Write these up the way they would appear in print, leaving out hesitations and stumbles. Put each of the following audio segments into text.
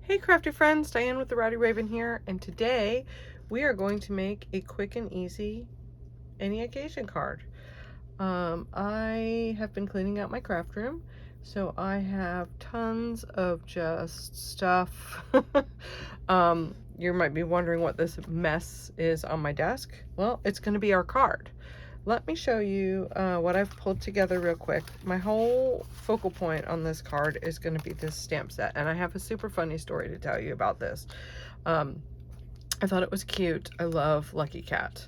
Hey crafty friends, Diane with the Rowdy Raven here, and today we are going to make a quick and easy any occasion card. I have been cleaning out my craft room, so I have tons of just stuff. You might be wondering what this mess is on my desk. Well, it's going to be our card. Let me show you what I've pulled together real quick. My whole focal point on this card is going to be this stamp set, and I have a super funny story to tell you about this. I thought it was cute. I love Lucky Cat.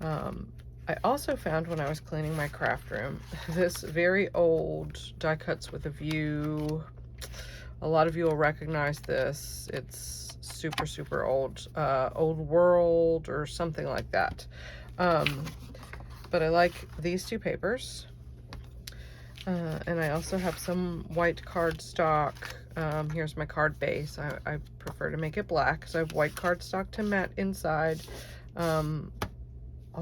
I also found when I was cleaning my craft room this very old Die Cuts with a View. A lot of you will recognize this. It's super old. Old World or something like that. But I like these two papers. And I also have some white cardstock. Here's my card base. I prefer to make it black, so I have white cardstock to matte inside. I'll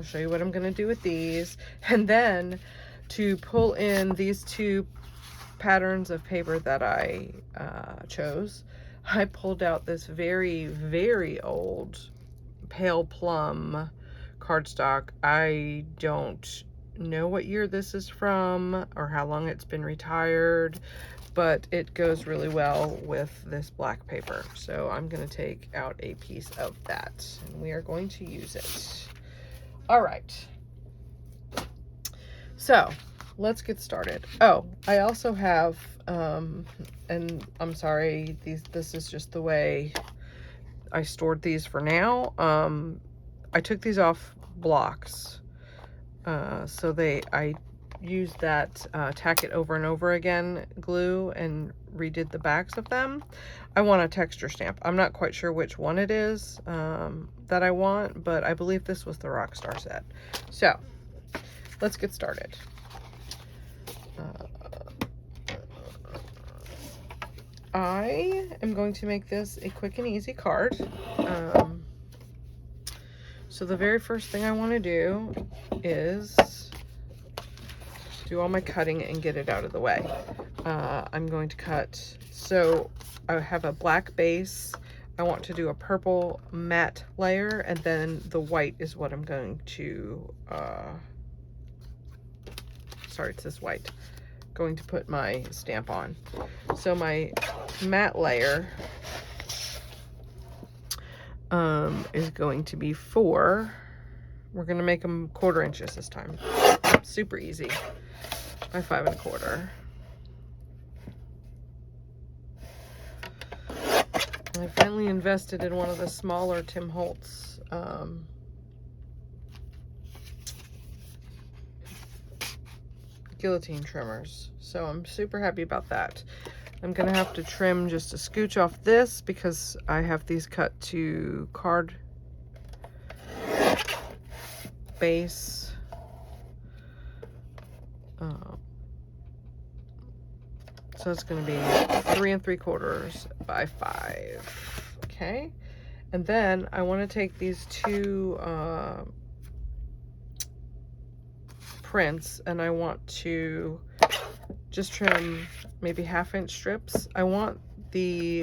show you what I'm going to do with these. And then to pull in these two patterns of paper that I chose, I pulled out this very old pale plum cardstock. I don't know what year this is from or how long it's been retired, but it goes really well with this black paper. So I'm going to take out a piece of that and we are going to use it. All right. So let's get started. Oh, I also have, and I'm sorry, this is just the way I stored these for now. I took these off blocks, so I used that tack it over and over again glue and redid the backs of them. I want a texture stamp. I'm not quite sure which one it is that I want, but I believe this was the Rockstar set. So let's get started. I am going to make this a quick and easy card. So the very first thing I want to do is do all my cutting and get it out of the way. I'm going to cut, so I have a black base. I want to do a purple matte layer, and then the white is what I'm going to, sorry, it's this white, going to put my stamp on. So my matte layer is going to be 4. We're going to make them 1/4 inches this time. Super easy. By 5 1/4. I finally invested in one of the smaller Tim Holtz guillotine trimmers, so I'm super happy about that. I'm gonna have to trim just a scooch off this because I have these cut to card base. So it's going to be 3 3/4 by 5. Okay. And then I want to take these two prints and I want to just trim maybe 1/2 inch strips. I want the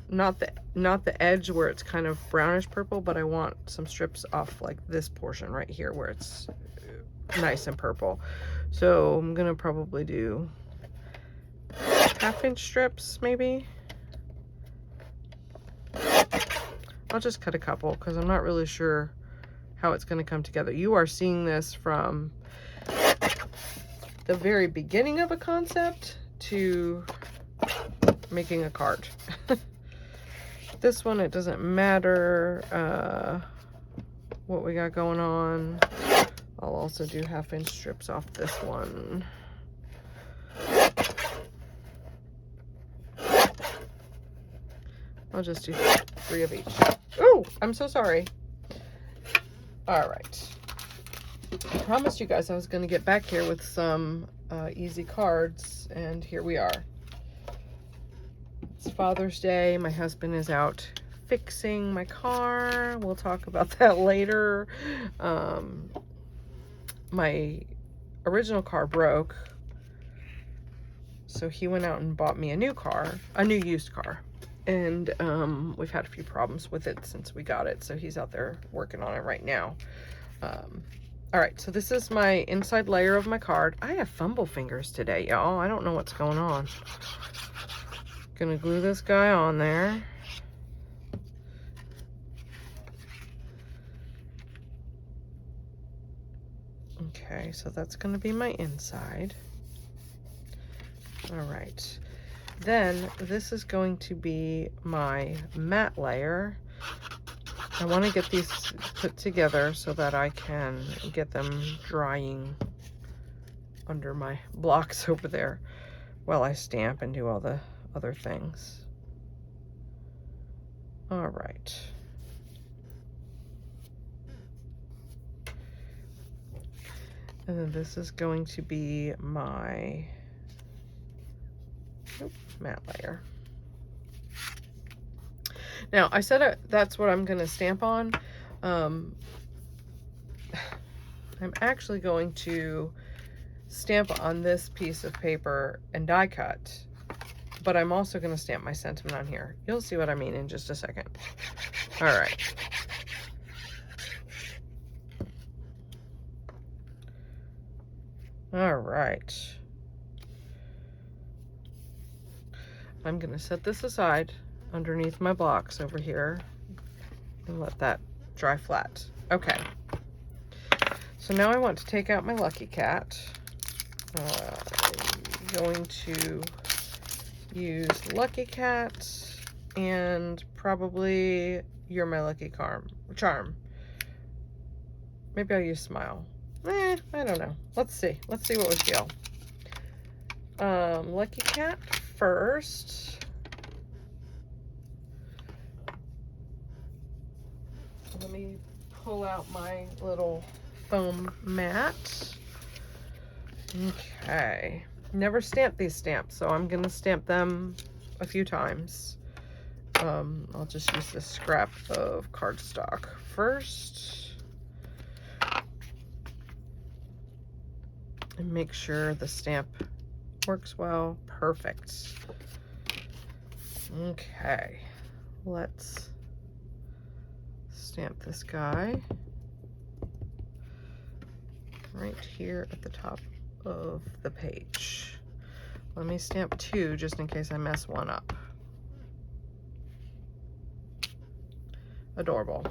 not the edge where it's kind of brownish purple, but I want some strips off like this portion right here where it's nice and purple. So I'm gonna probably do 1/2 inch strips maybe. I'll just cut a couple because I'm not really sure how it's going to come together. You are seeing this from the very beginning of a concept to making a card. This one, it doesn't matter what we got going on. I'll also do 1/2 inch strips off this one. I'll just do 3 of each. Oh, I'm so sorry. All right. I promised you guys I was going to get back here with some easy cards, and here we are. It's Father's Day. My husband is out fixing my car. We'll talk about that later. My original car broke, so he went out and bought me a new car, a new used car. and we've had a few problems with it since we got it, so he's out there working on it right now. All right, so this is my inside layer of my card. I have fumble fingers today, y'all. I don't know what's going on. Gonna glue this guy on there. Okay, so that's gonna be my inside. All right, then this is going to be my matte layer. I want to get these put together so that I can get them drying under my blocks over there while I stamp and do all the other things. All right. And then this is going to be my matte layer. Now, I said that's what I'm going to stamp on. I'm actually going to stamp on this piece of paper and die cut, but I'm also going to stamp my sentiment on here. You'll see what I mean in just a second. All right. All right. I'm going to set this aside underneath my blocks over here and let that dry flat. Okay. So now I want to take out my Lucky Cat. I'm going to use Lucky Cat and probably You're My Lucky Charm. Maybe I'll use Smile. I don't know. Let's see. Let's see what we feel. Lucky Cat first. Let me pull out my little foam mat. Okay. Never stamped these stamps, so I'm going to stamp them a few times. I'll just use this scrap of cardstock first. And make sure the stamp works well. Perfect. Okay. Let's stamp this guy right here at the top of the page. Let me stamp two just in case I mess one up. Adorable.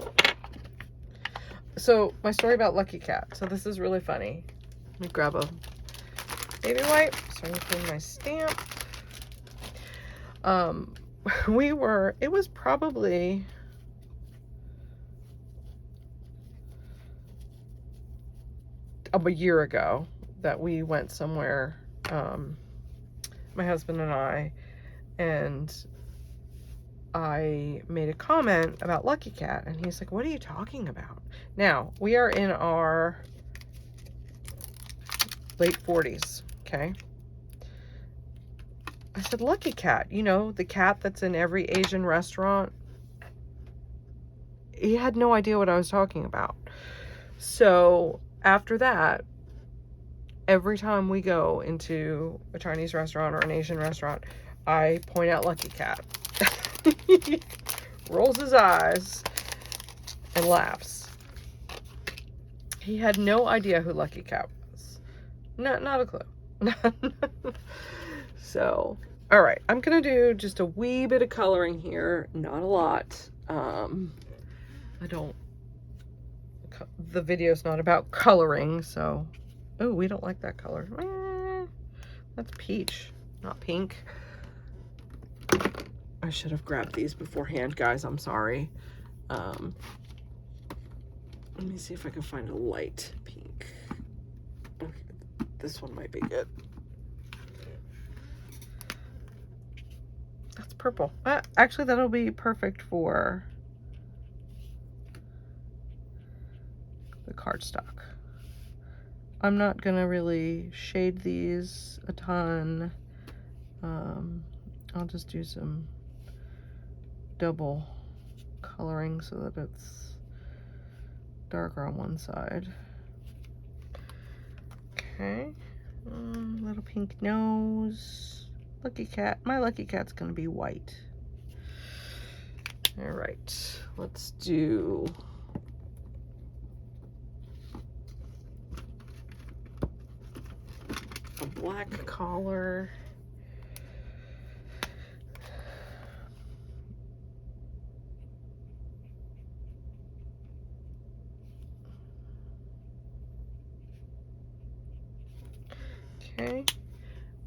So my story about Lucky Cat. So this is really funny. Let me grab a baby wipe so I can clean my stamp. It was probably a year ago that we went somewhere, my husband and I made a comment about Lucky Cat, and he's like, what are you talking about? Now, we are in our late 40s, okay? I said, Lucky Cat, you know, the cat that's in every Asian restaurant. He had no idea what I was talking about. So after that, every time we go into a Chinese restaurant or an Asian restaurant, I point out Lucky Cat. He rolls his eyes and laughs. He had no idea who Lucky Cat was. Not a clue. So, all right, I'm gonna do just a wee bit of coloring here, not a lot. The video's not about coloring, so, oh, we don't like that color. That's peach, not pink. I should have grabbed these beforehand, guys, I'm sorry. Let me see if I can find a light pink. Okay, this one might be good. That's purple. Actually, that'll be perfect for the cardstock. I'm not gonna really shade these a ton. I'll just do some double coloring so that it's darker on one side. Okay, little pink nose. Lucky Cat. My Lucky Cat's gonna be white. All right, let's do a black collar. Okay,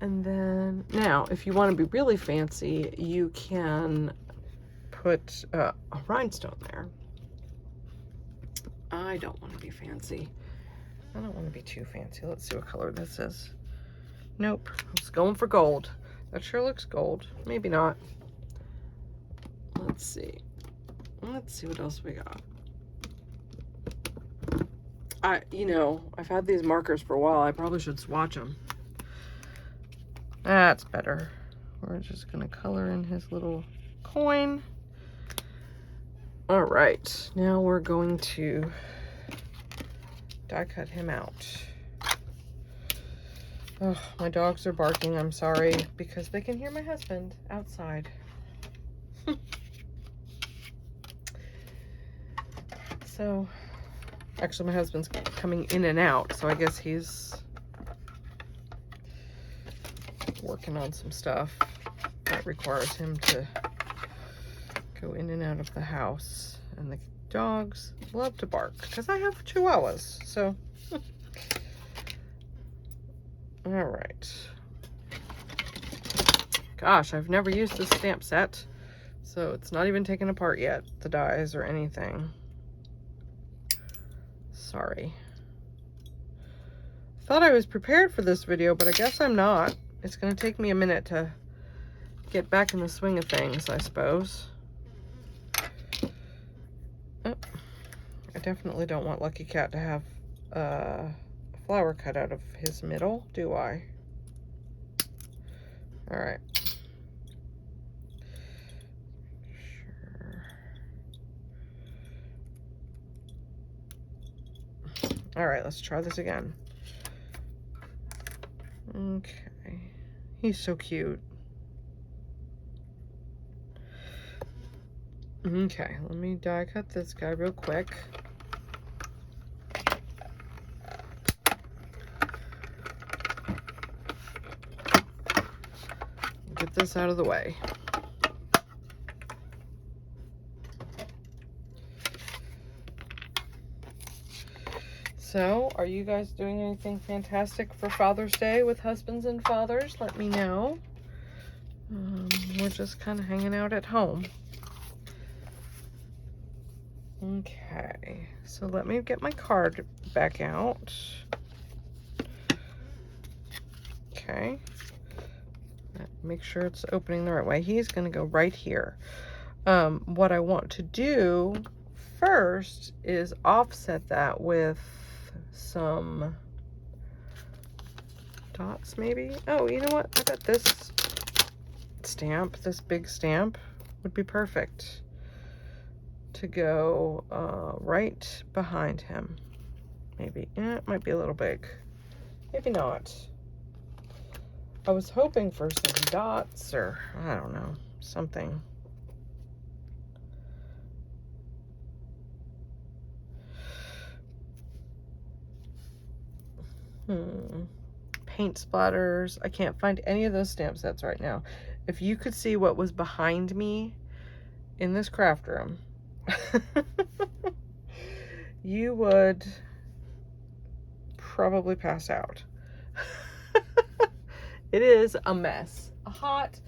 and then now if you want to be really fancy, you can put a rhinestone there. I don't want to be fancy. I don't want to be too fancy. Let's see what color this is. Nope, I was going for gold. That sure looks gold. Maybe not. Let's see. Let's see what else we got. You know, I've had these markers for a while. I probably should swatch them. That's better. We're just gonna color in his little coin. All right, now we're going to die cut him out. Oh, my dogs are barking, I'm sorry, because they can hear my husband outside. So, actually my husband's coming in and out, so I guess he's working on some stuff that requires him to go in and out of the house. And the dogs love to bark because I have chihuahuas, so. All right. Gosh, I've never used this stamp set, so it's not even taken apart yet, the dies or anything. Sorry. Thought I was prepared for this video, but I guess I'm not. It's gonna take me a minute to get back in the swing of things, I suppose. Oh, I definitely don't want Lucky Cat to have a flower cut out of his middle, do I? All right. Sure. All right, let's try this again. Okay. He's so cute. Okay, let me die cut this guy real quick. Get this out of the way. So, are you guys doing anything fantastic for Father's Day with husbands and fathers? Let me know. We're just kind of hanging out at home. Okay, so let me get my card back out. Okay. Make sure it's opening the right way. He's going to go right here. What I want to do first is offset that with some dots, maybe. Oh, you know what? I bet this stamp, this big stamp, would be perfect to go right behind him. Maybe. It might be a little big. Maybe not. I was hoping for some dots or, I don't know, something. Paint splatters. I can't find any of those stamp sets right now. If you could see what was behind me in this craft room, you would probably pass out. It is a mess. A hot,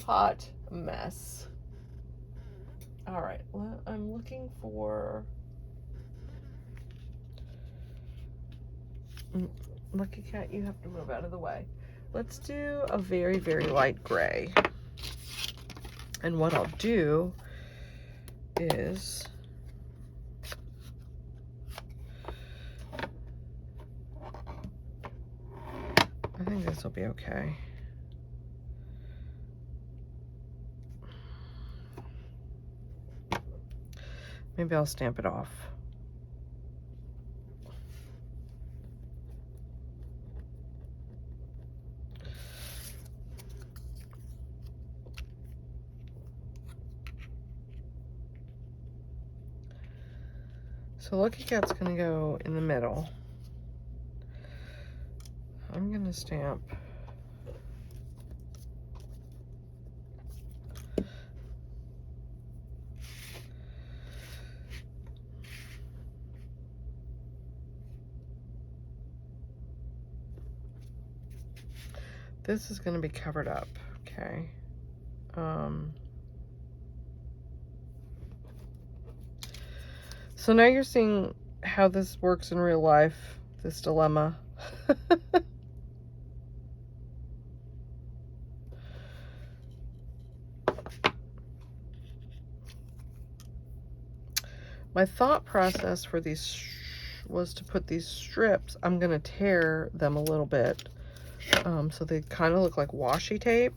hot mess. All right, well, I'm looking for... Lucky Cat, you have to move out of the way. Let's do a very, very light gray. And what I'll do is... I think this will be okay. Maybe I'll stamp it off. So Lucky Cat's gonna go in the middle. I'm gonna stamp this is gonna be covered up, okay? So now you're seeing how this works in real life, this dilemma. My thought process for these was to put these strips, I'm going to tear them a little bit so they kind of look like washi tape.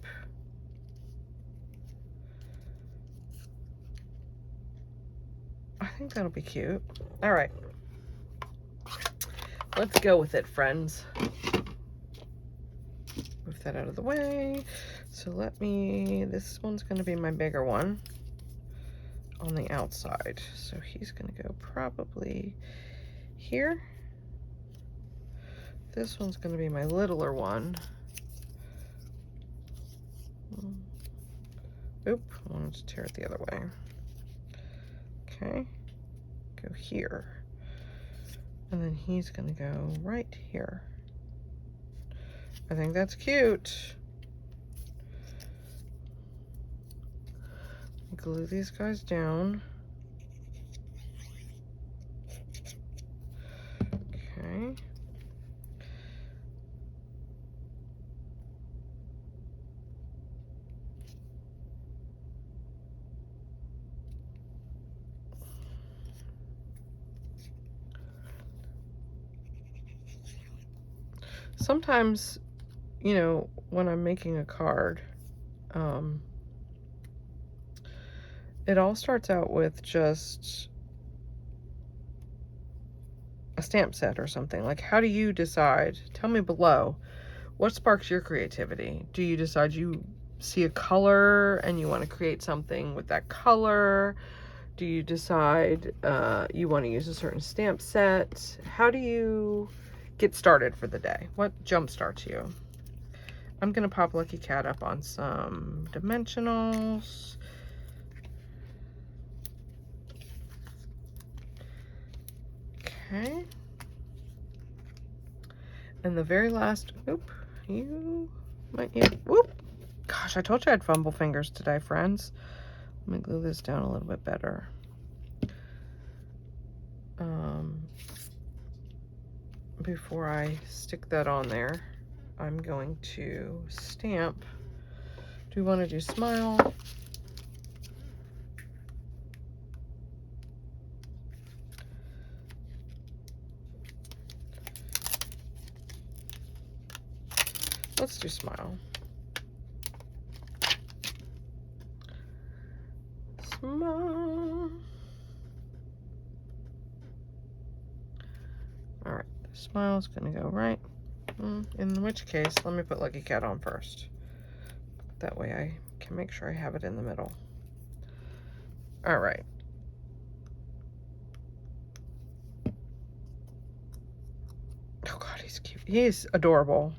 I think that'll be cute. All right. Let's go with it, friends. Move that out of the way. So this one's going to be my bigger one on the outside. So he's going to go probably here. This one's going to be my littler one. Oop, I wanted to tear it the other way. Okay, go here. And then he's going to go right here. I think that's cute. Glue these guys down. Okay. Sometimes, you know, when I'm making a card, it all starts out with just a stamp set or something. Like, how do you decide? Tell me below. What sparks your creativity? Do you decide you see a color and you want to create something with that color? Do you decide you want to use a certain stamp set? How do you get started for the day? What jump starts you? I'm going to pop Lucky Cat up on some dimensionals. Okay. And the very last, oop, you might need, whoop. Gosh, I told you I had fumble fingers today, friends. Let me glue this down a little bit better. Before I stick that on there, I'm going to stamp. Do we want to do smile? Let's do smile. Smile. All right, the smile is going to go right. In which case, let me put Lucky Cat on first. That way I can make sure I have it in the middle. All right. Oh God, he's cute. He's adorable.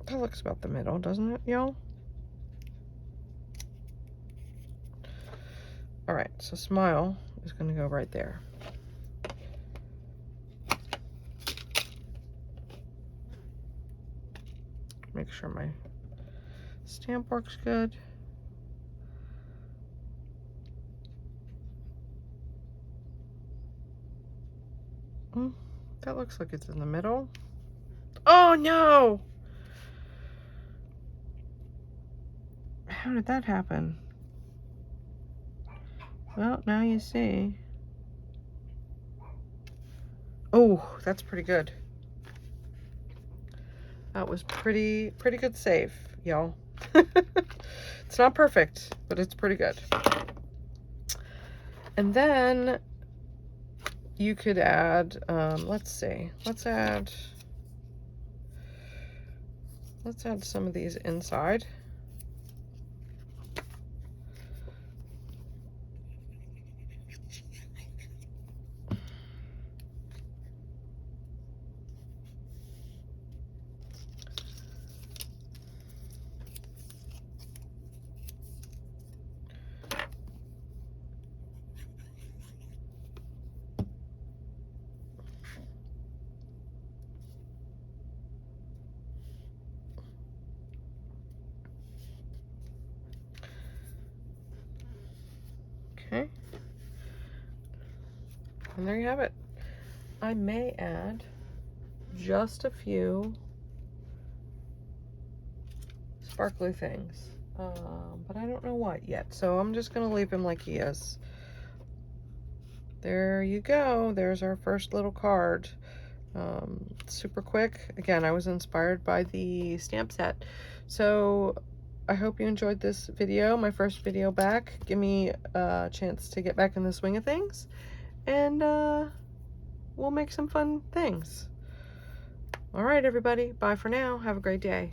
That looks about the middle, doesn't it, y'all? All right, so smile is going to go right there. Make sure my stamp works good. That looks like it's in the middle. Oh no! How did that happen? Well, now you see. Oh, that's pretty good. That was pretty good save, y'all. It's not perfect, but it's pretty good. And then you could add, let's see, let's add some of these inside. And there you have it. I may add just a few sparkly things, but I don't know what yet. So I'm just gonna leave him like he is. There you go. There's our first little card. Super quick. Again, I was inspired by the stamp set. So I hope you enjoyed this video, my first video back. Give me a chance to get back in the swing of things, and we'll make some fun things. All right, everybody. Bye for now. Have a great day.